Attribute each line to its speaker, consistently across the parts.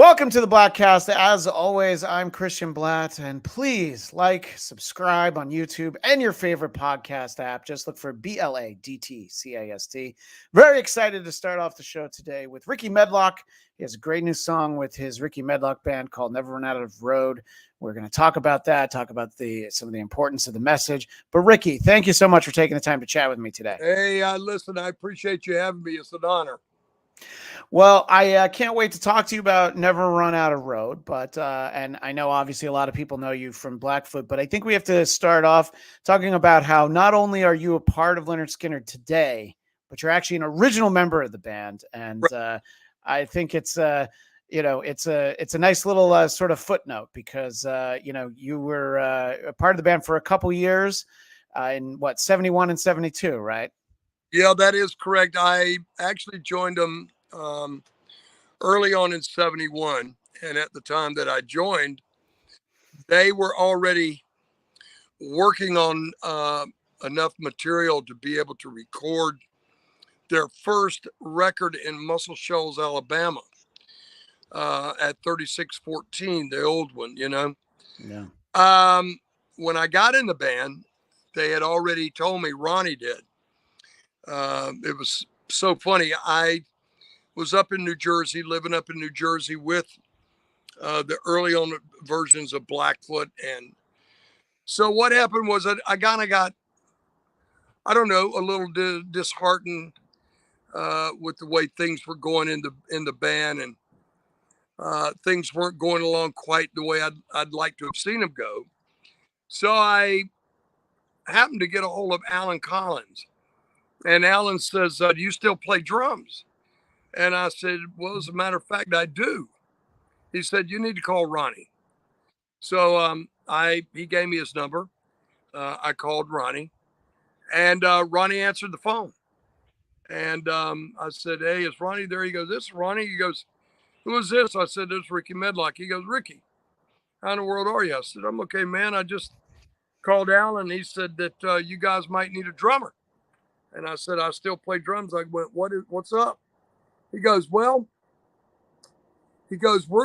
Speaker 1: Welcome to the Bladtcast. As always, I'm Christian Blatt, and please like, subscribe on YouTube and your favorite podcast app. Just look for BLADTCAST. Very excited to start off the show today with Rickey Medlocke. He has a great new song with his Rickey Medlocke band called Never Run Out of Road. We're going to talk about that, talk about some of the importance of the message. But Rickey, thank you so much for taking the time to chat with me today.
Speaker 2: Hey, listen, I appreciate you having me. It's an honor.
Speaker 1: Well, I can't wait to talk to you about Never Run Out of Road, but and I know obviously a lot of people know you from Blackfoot, but I think we have to start off talking about how not only are you a part of Lynyrd Skynyrd today, but you're actually an original member of the band, and I think it's it's a nice little sort of footnote because you were a part of the band for a couple years in 71 and 72, right?
Speaker 2: Yeah, that is correct. I actually joined them early on in 71. And at the time that I joined, they were already working on enough material to be able to record their first record in Muscle Shoals, Alabama at 3614, the old one,
Speaker 1: Yeah.
Speaker 2: When I got in the band, they had already told me, Ronnie did. It was so funny. I was up in New Jersey, living up in New Jersey with the early on versions of Blackfoot. And so what happened was I kind of got, I don't know, a little disheartened with the way things were going in the band, and things weren't going along quite the way I'd like to have seen them go. So I happened to get a hold of Alan Collins. And Alan says, do you still play drums? And I said, well, as a matter of fact, I do. He said, you need to call Ronnie. So he gave me his number. I called Ronnie, and Ronnie answered the phone. And I said, hey, is Ronnie there? He goes, this is Ronnie. He goes, who is this? I said, this is Rickey Medlocke. He goes, Rickey, how in the world are you? I said, I'm okay, man. I just called Alan. He said that you guys might need a drummer. And I said, I still play drums. I went, what's up? He goes, we're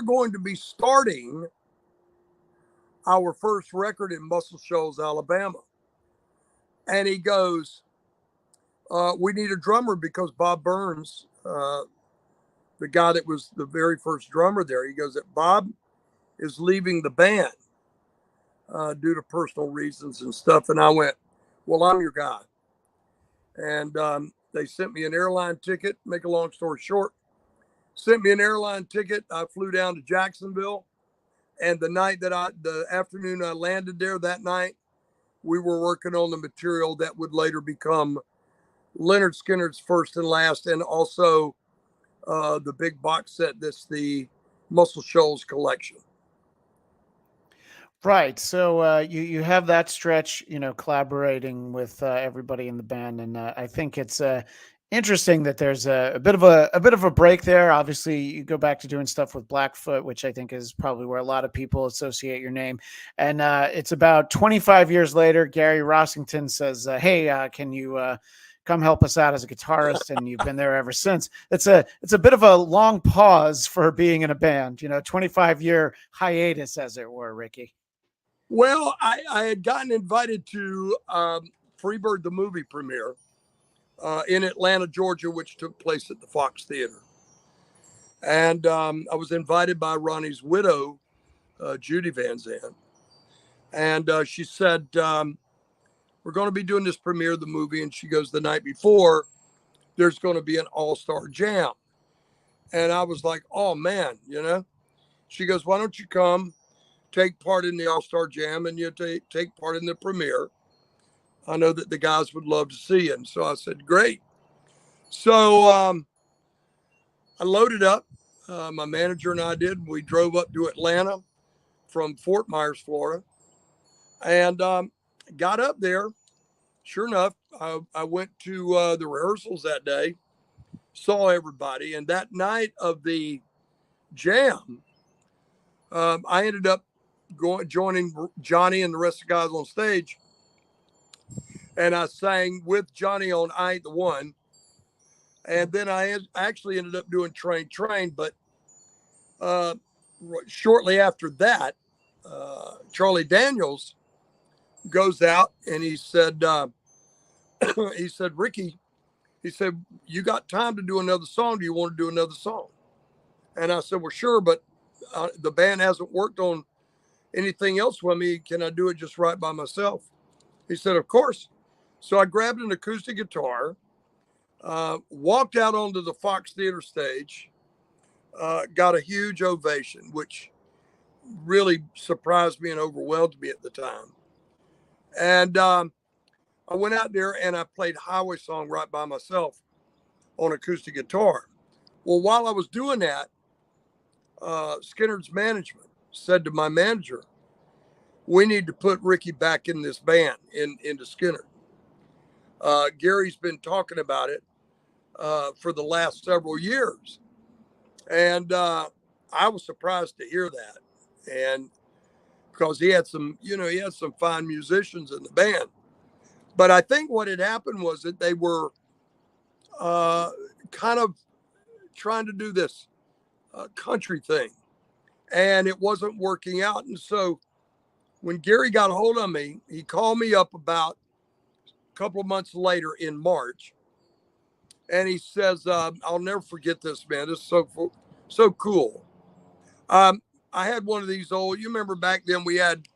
Speaker 2: going to be starting our first record in Muscle Shoals, Alabama. And he goes, we need a drummer because Bob Burns, the guy that was the very first drummer there, he goes, that Bob is leaving the band due to personal reasons and stuff. And I went, well, I'm your guy. And they sent me an airline ticket. Make a long story short, sent me an airline ticket. I flew down to Jacksonville. And the afternoon I landed there, that night, we were working on the material that would later become Lynyrd Skynyrd's First and Last, and also the big box set that's the Muscle Shoals collection.
Speaker 1: Right. So you have that stretch, collaborating with everybody in the band, and I think it's interesting that there's a bit of a break there. Obviously, you go back to doing stuff with Blackfoot, which I think is probably where a lot of people associate your name. And it's about 25 years later. Gary Rossington says, "Hey, can you come help us out as a guitarist?" And you've been there ever since. It's a bit of a long pause for being in a band. 25-year hiatus, as it were, Rickey.
Speaker 2: Well, I had gotten invited to Freebird the movie premiere in Atlanta, Georgia, which took place at the Fox Theater. And I was invited by Ronnie's widow, Judy Van Zandt. And she said, we're going to be doing this premiere of the movie. And she goes, the night before, there's going to be an all-star jam. And I was like, oh, man, She goes, why don't you come take part in the all-star jam and you take part in the premiere? I know that the guys would love to see you. And so I said, great. So I loaded up. My manager and I did. We drove up to Atlanta from Fort Myers, Florida, and got up there. Sure enough, I went to the rehearsals that day, saw everybody. And that night of the jam, I ended up joining Johnny and the rest of the guys on stage. And I sang with Johnny on I Ain't the One. And then I actually ended up doing Train, Train. But Uh, Shortly after that, Charlie Daniels goes out and he said, he said, Rickey, he said, you got time to do another song? Do you want to do another song? And I said, well, sure, but the band hasn't worked on anything else with me. Can I do it just right by myself? He said, of course. So I grabbed an acoustic guitar, walked out onto the Fox Theater stage, got a huge ovation, which really surprised me and overwhelmed me at the time. And I went out there and I played Highway Song right by myself on acoustic guitar. Well, while I was doing that, Skynyrd's management said to my manager, we need to put Rickey back in this band, into Skynyrd. Gary's been talking about it for the last several years. And I was surprised to hear that. And because he had some fine musicians in the band. But I think what had happened was that they were kind of trying to do this country thing, and it wasn't working out. And so when Gary got a hold of me, he called me up about a couple of months later in March, and he says, I'll never forget this, man. This is so cool. I had one of these old, you remember back then we had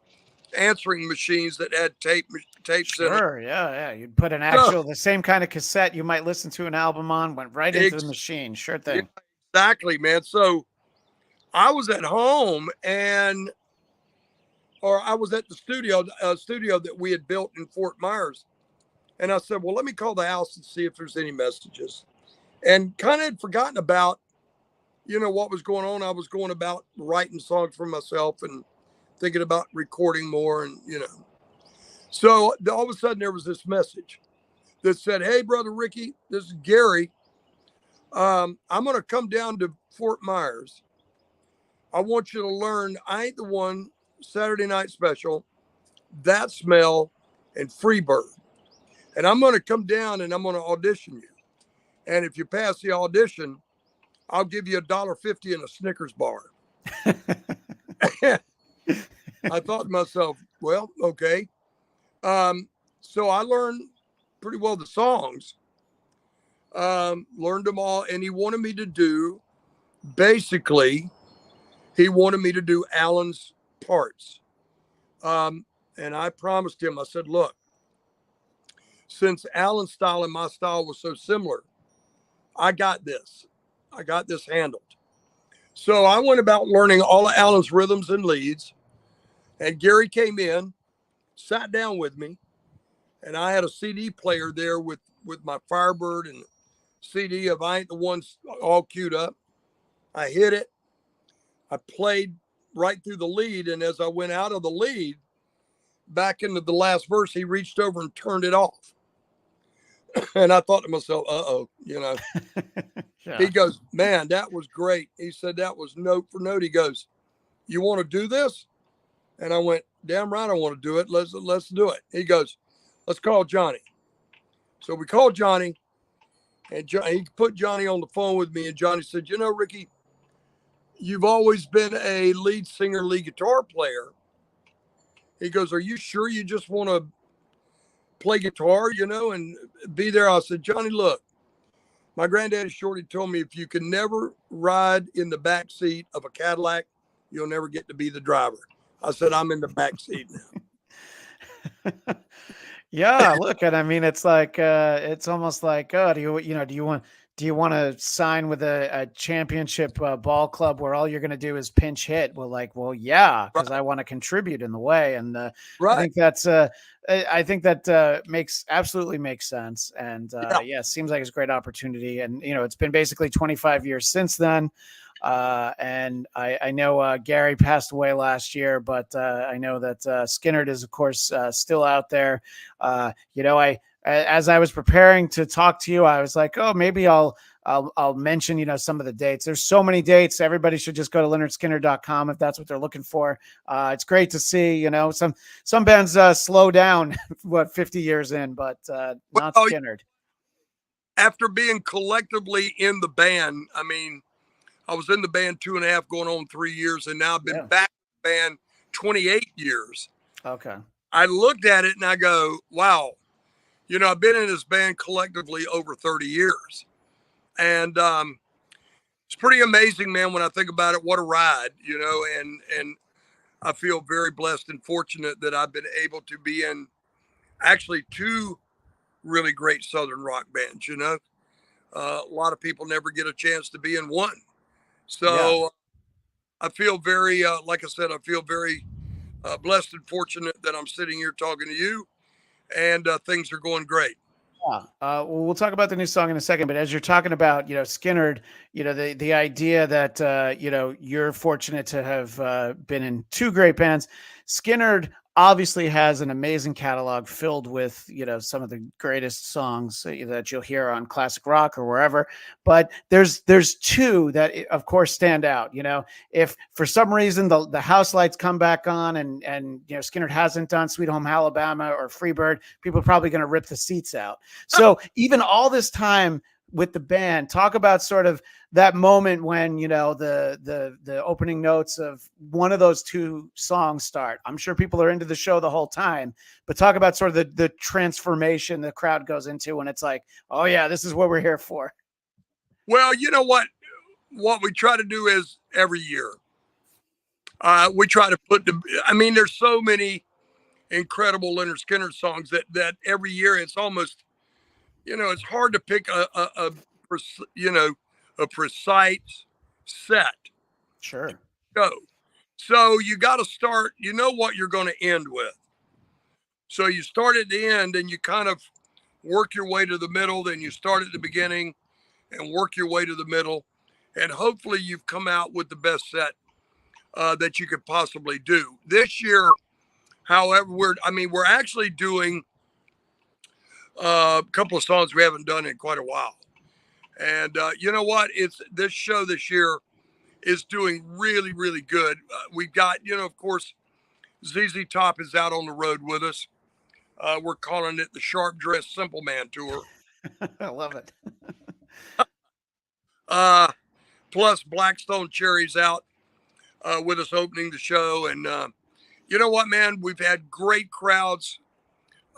Speaker 2: answering machines that had tapes in it.
Speaker 1: Sure, yeah. You'd put an actual, the same kind of cassette you might listen to an album on, went right into the machine. Sure thing.
Speaker 2: Yeah, exactly, man. So I was at home or I was at the studio that we had built in Fort Myers. And I said, well, let me call the house and see if there's any messages. And kind of had forgotten about, what was going on. I was going about writing songs for myself and thinking about recording more and, So all of a sudden there was this message that said, hey, Brother Rickey, this is Gary. I'm going to come down to Fort Myers. I want you to learn I Ain't the One, Saturday Night Special, That Smell, and Freebird. And I'm going to come down and I'm going to audition you. And if you pass the audition, I'll give you $1.50 and a Snickers bar. I thought to myself, well, okay. So I learned pretty well the songs, learned them all. And he wanted me to do, Alan's parts. And I promised him, I said, look, since Alan's style and my style was so similar, I got this handled. So I went about learning all of Alan's rhythms and leads. And Gary came in, sat down with me, and I had a CD player there with my Firebird and CD of I Ain't the One all queued up. I hit it. I played right through the lead. And as I went out of the lead, back into the last verse, he reached over and turned it off. And I thought to myself,
Speaker 1: Yeah.
Speaker 2: He goes, man, that was great. He said, that was note for note. He goes, you want to do this? And I went, damn right I want to do it. Let's do it. He goes, let's call Johnny. So we called Johnny, and he put Johnny on the phone with me. And Johnny said, Rickey, you've always been a lead singer, lead guitar player. He goes, are you sure you just want to play guitar, and be there? I said, Johnny, look, my granddaddy Shorty told me if you can never ride in the back seat of a Cadillac, you'll never get to be the driver. I said, I'm in the back seat now.
Speaker 1: Yeah, look, and I mean, it's like it's almost like, oh, do you want to sign with a championship ball club where all you're going to do is pinch hit? Well, yeah, because I want to contribute in the way, and
Speaker 2: right.
Speaker 1: I think that absolutely makes sense, and yeah, seems like it's a great opportunity, and it's been basically 25 years since then. And I know Gary passed away last year, but I know that Skynyrd is, of course, still out there. As I was preparing to talk to you, I was like, oh, maybe I'll mention, some of the dates. There's so many dates. Everybody should just go to LynyrDskynyrd.com if that's what they're looking for. It's great to see, some bands slow down 50 years in, but not Skynyrd.
Speaker 2: After being collectively in the band, I mean, I was in the band 2.5, going on 3 years, and now I've been
Speaker 1: Yeah.
Speaker 2: back in the band 28 years.
Speaker 1: Okay.
Speaker 2: I looked at it and I go, wow, I've been in this band collectively over 30 years. And it's pretty amazing, man, when I think about it. What a ride, and I feel very blessed and fortunate that I've been able to be in actually two really great Southern rock bands, a lot of people never get a chance to be in one. So I feel very, like I said, I feel very blessed and fortunate that I'm sitting here talking to you, and things are going great.
Speaker 1: Yeah. Well, we'll talk about the new song in a second, but as you're talking about, Skynyrd, the idea that, you're fortunate to have been in two great bands. Skynyrd obviously has an amazing catalog filled with, some of the greatest songs that you'll hear on classic rock or wherever. But there's two that, of course, stand out. If for some reason the house lights come back on and Skynyrd hasn't done Sweet Home Alabama or Freebird, people are probably going to rip the seats out. So even all this time with the band, talk about sort of that moment when, the opening notes of one of those two songs start. I'm sure people are into the show the whole time, but talk about sort of the transformation the crowd goes into when it's like, oh yeah, this is what we're here for.
Speaker 2: Well, you know what we try to do is every year, we try to there's so many incredible Lynyrd Skynyrd songs that every year it's almost, it's hard to pick a precise set.
Speaker 1: Sure.
Speaker 2: Go. So you got to start, what you're going to end with. So you start at the end and you kind of work your way to the middle, then you start at the beginning and work your way to the middle. And hopefully you've come out with the best set that you could possibly do. This year, however, we're actually doing a couple of songs we haven't done in quite a while. And you know what? It's this show this year is doing really, really good. We've got, of course, ZZ Top is out on the road with us. We're calling it the Sharp Dress Simple Man Tour.
Speaker 1: I love it.
Speaker 2: Plus Blackstone Cherry's out with us opening the show. And you know what, man? We've had great crowds.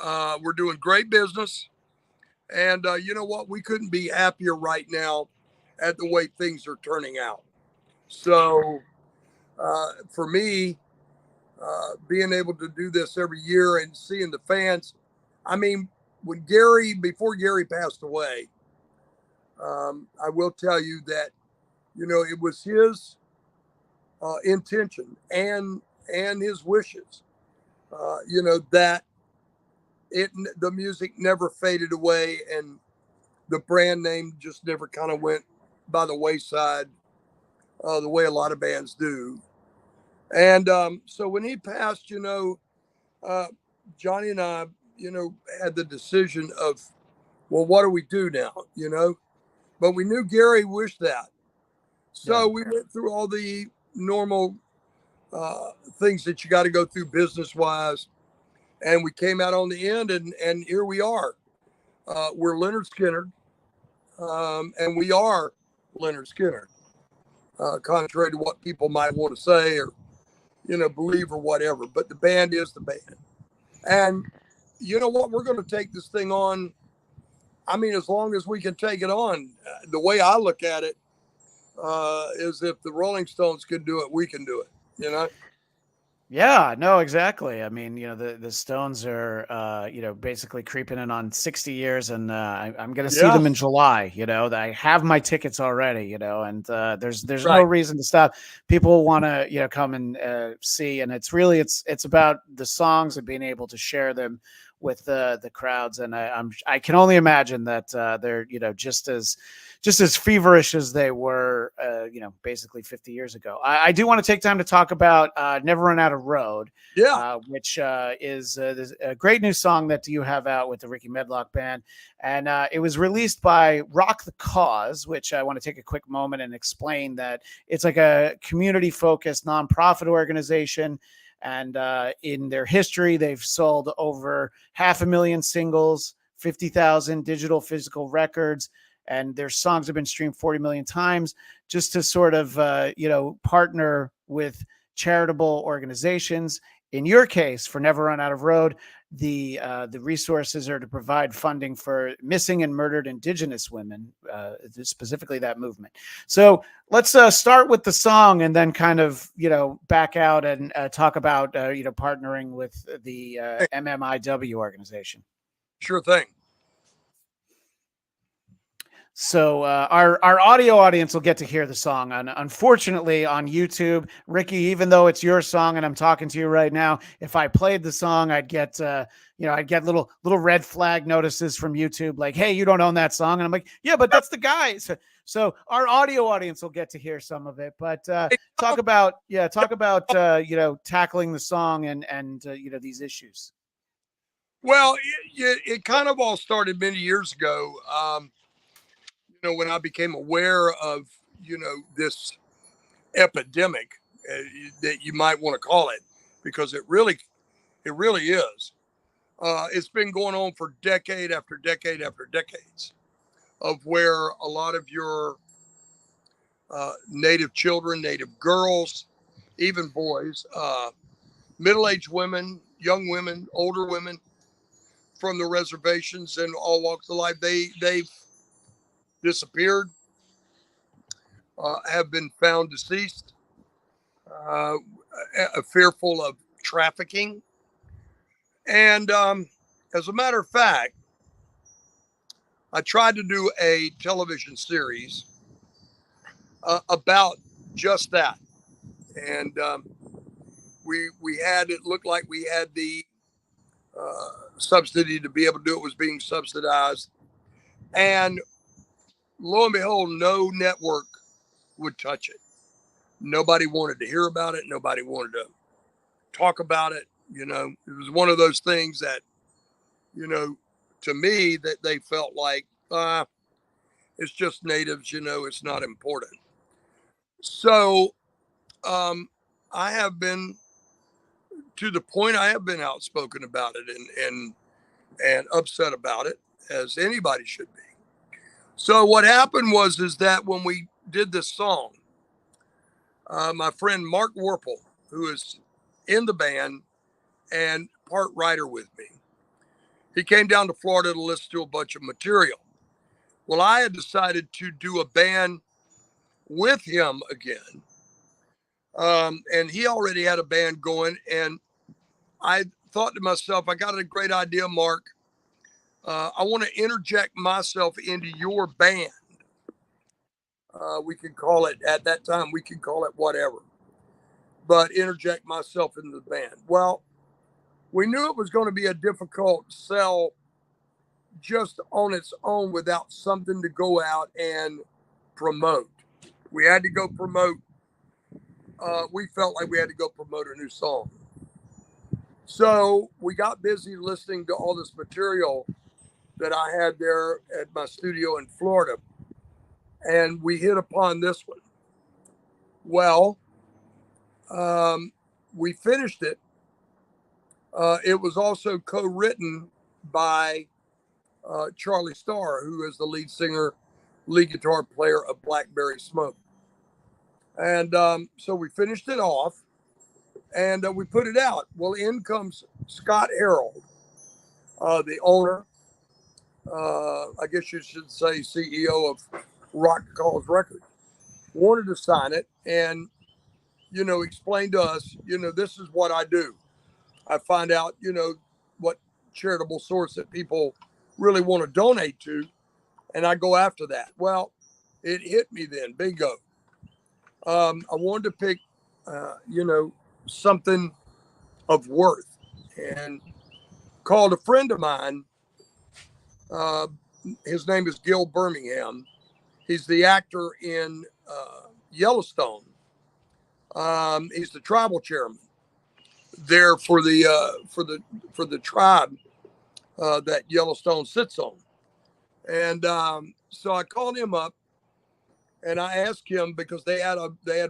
Speaker 2: We're doing great business. And you know what? We couldn't be happier right now at the way things are turning out. So for me, being able to do this every year and seeing the fans, before Gary passed away, I will tell you that, it was his intention and his wishes, that the music never faded away and the brand name just never kind of went by the wayside the way a lot of bands do. And so when he passed, Johnny and I, had the decision of, well, what do we do now, But we knew Gary wished that. So we went through all the normal things that you got to go through business-wise. And we came out on the end, and here we are. We're Lynyrd Skynyrd, and we are Lynyrd Skynyrd, contrary to what people might want to say or, believe or whatever. But the band is the band. And you know what? We're going to take this thing on. As long as we can take it on. The way I look at it is if the Rolling Stones can do it, we can do it,
Speaker 1: Yeah, no, exactly. The Stones are, basically creeping in on 60 years, and I'm going to see them in July. I have my tickets already. And there's no reason to stop. People want to, come and see, and it's about the songs and being able to share them with the crowds. And I can only imagine that they're just as feverish as they were basically 50 years ago. I do want to take time to talk about Never Run Out of Road, which is a great new song that you have out with the Rickey Medlocke band. And it was released by Rock the Cause, which I want to take a quick moment and explain that it's like a community-focused nonprofit organization. And in their history, they've sold over 500,000 singles, 50,000 digital physical records, and their songs have been streamed 40 million times, just to sort of, partner with charitable organizations. In your case, for Never Run Out of Road, the resources are to provide funding for missing and murdered Indigenous women, specifically that movement. So let's start with the song, and then kind of back out and talk about partnering with the MMIW organization.
Speaker 2: Sure thing.
Speaker 1: So our audio audience will get to hear the song. Unfortunately, on YouTube, Rickey, even though it's your song and I'm talking to you right now, if I played the song, I'd get little red flag notices from YouTube, like, "Hey, you don't own that song," and I'm like, "Yeah, but that's the guy." So our audio audience will get to hear some of it. But talk about tackling the song and these issues.
Speaker 2: Well, it kind of all started many years ago. When I became aware of, this epidemic, that you might want to call it, because it really is. It's been going on for decade after decade after decades, of where a lot of your Native children, Native girls, even boys, middle-aged women, young women, older women from the reservations and all walks of life, they've disappeared, have been found deceased, uh, fearful of trafficking. And as a matter of fact, I tried to do a television series about just that. And we had, it looked like we had the subsidy to be able to do it, was being subsidized. And lo and behold, no network would touch it. Nobody wanted to hear about it. Nobody wanted to talk about it. It was one of those things that, to me, that they felt like, it's just natives, it's not important. So I have been, to the point I have been outspoken about it and upset about it, as anybody should be. So what happened is that when we did this song, my friend Mark Warple, who is in the band and part writer with me, he came down to Florida to listen to a bunch of material. Well, I had decided to do a band with him again. And he already had a band going. And I thought to myself, I got a great idea, Mark. I want to interject myself into your band. We can call it, at that time, we can call it whatever, but interject myself into the band. Well, we knew it was going to be a difficult sell just on its own without something to go out and promote. We had to go promote. We felt like we had to go promote a new song. So we got busy listening to all this material that I had there at my studio in Florida. And we hit upon this one. Well, we finished it. It was also co-written by Charlie Starr, who is the lead guitar player of Blackberry Smoke. And so we finished it off, and we put it out. Well, in comes Scott Harold, the owner, I guess you should say CEO of Rock Calls Records, wanted to sign it and, explain to us, this is what I do. I find out, what charitable source that people really want to donate to, and I go after that. Well, it hit me then, bingo. I wanted to pick, something of worth, and called a friend of mine. His name is Gil Birmingham. He's the actor in Yellowstone. He's the tribal chairman there for the tribe that Yellowstone sits on. And so I called him up and I asked him, because they had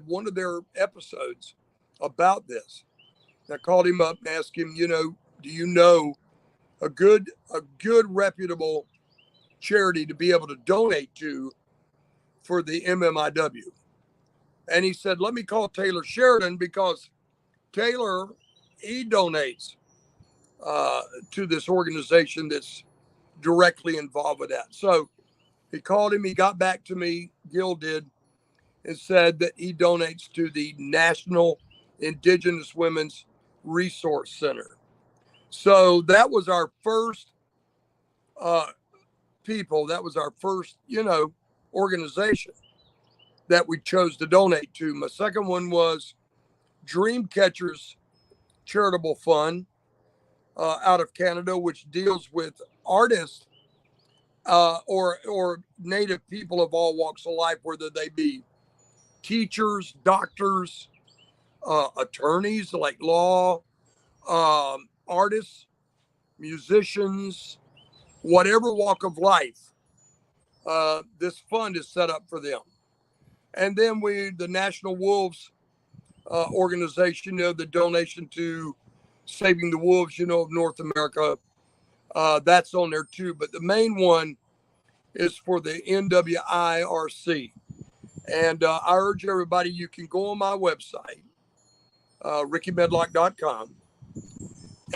Speaker 2: one of their episodes about this. And I called him up and asked him, do you know a good reputable charity to be able to donate to for the MMIW. And he said, let me call Taylor Sheridan, because Taylor, he donates to this organization that's directly involved with that. So he called him, he got back to me, Gil did, and said that he donates to the National Indigenous Women's Resource Center. So that was our first that was our first, organization that we chose to donate to. My second one was Dreamcatchers Charitable Fund out of Canada, which deals with artists or Native people of all walks of life, whether they be teachers, doctors, attorneys like law, artists, musicians, whatever walk of life. This fund is set up for them. And then the National Wolves organization, the donation to Saving the Wolves, of North America, that's on there too. But the main one is for the NWIRC. And I urge everybody, you can go on my website, RickeyMedlocke.com,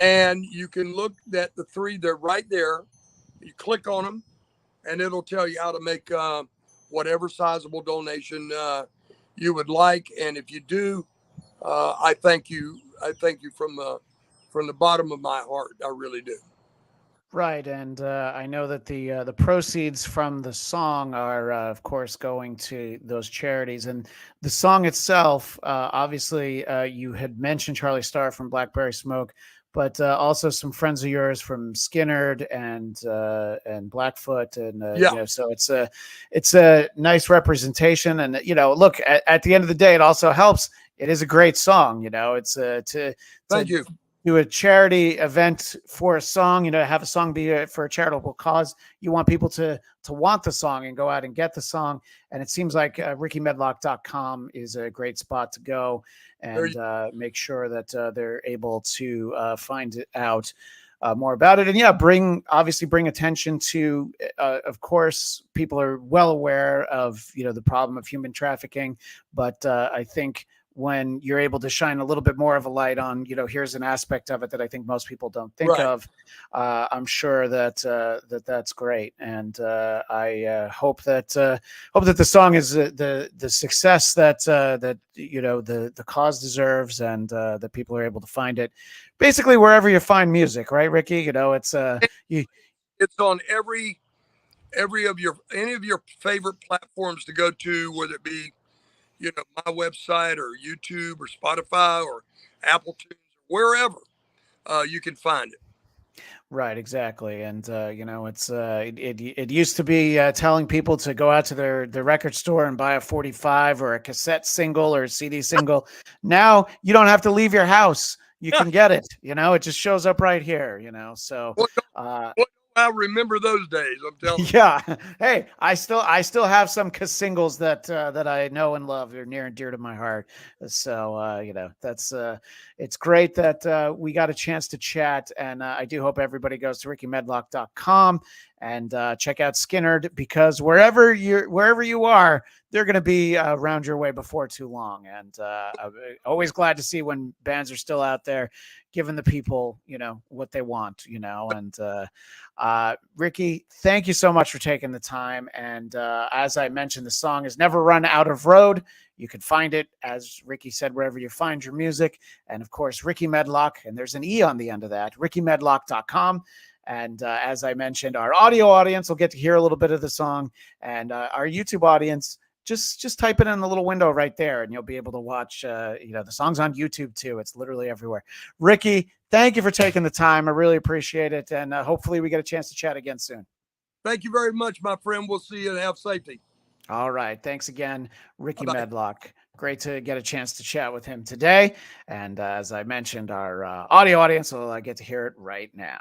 Speaker 2: and you can look at the three. They're right there. You click on them, and it'll tell you how to make whatever sizable donation you would like. And if you do, I thank you. I thank you from the bottom of my heart. I really do.
Speaker 1: Right, and I know that the proceeds from the song are, of course, going to those charities. And the song itself, obviously, you had mentioned Charlie Starr from Blackberry Smoke, but also some friends of yours from Skynyrd and Blackfoot, and so it's a nice representation. And look, at the end of the day, it also helps. It is a great song. It's
Speaker 2: Thank you.
Speaker 1: Do a charity event for a song, have a song be for a charitable cause. You want people to want the song and go out and get the song. And it seems like RickeyMedlocke.com is a great spot to go and make sure that they're able to find out more about it. And bring attention to, of course, people are well aware of, the problem of human trafficking, but I think when you're able to shine a little bit more of a light on, here's an aspect of it that I think most people don't think of. I'm sure that that's great, and I hope that the song is the success that the cause deserves, and that people are able to find it basically wherever you find music, right, Rickey? It's
Speaker 2: it's on any of your favorite platforms to go to, whether it be my website or YouTube or Spotify or Apple Tunes, wherever you can find it.
Speaker 1: Right, exactly. And, it used to be telling people to go out to their record store and buy a 45 or a cassette single or a CD single. Now you don't have to leave your house. You can get it, it just shows up right here, so.
Speaker 2: I remember those days. I'm telling you.
Speaker 1: Yeah. Hey, I still have some singles that I know and love. They're near and dear to my heart. So, that's it's great that we got a chance to chat, and I do hope everybody goes to RickeyMedlocke.com and check out Skynyrd, because wherever you are, they're going to be around your way before too long. And I'm always glad to see when bands are still out there giving the people, what they want, and Rickey, thank you so much for taking the time. And as I mentioned, the song is Never Run Out of Road. You can find it, as Rickey said, wherever you find your music. And of course, Rickey Medlocke, and there's an E on the end of that, RickeyMedlocke.com. And as I mentioned, our audio audience will get to hear a little bit of the song, and our YouTube audience, just type it in the little window right there, and you'll be able to watch, the song's on YouTube too. It's literally everywhere. Rickey, thank you for taking the time. I really appreciate it. And hopefully we get a chance to chat again soon.
Speaker 2: Thank you very much, my friend. We'll see you and have safety.
Speaker 1: All right. Thanks again, Rickey
Speaker 2: Bye-bye.
Speaker 1: Medlocke. Great to get a chance to chat with him today. And as I mentioned, our audio audience will get to hear it right now.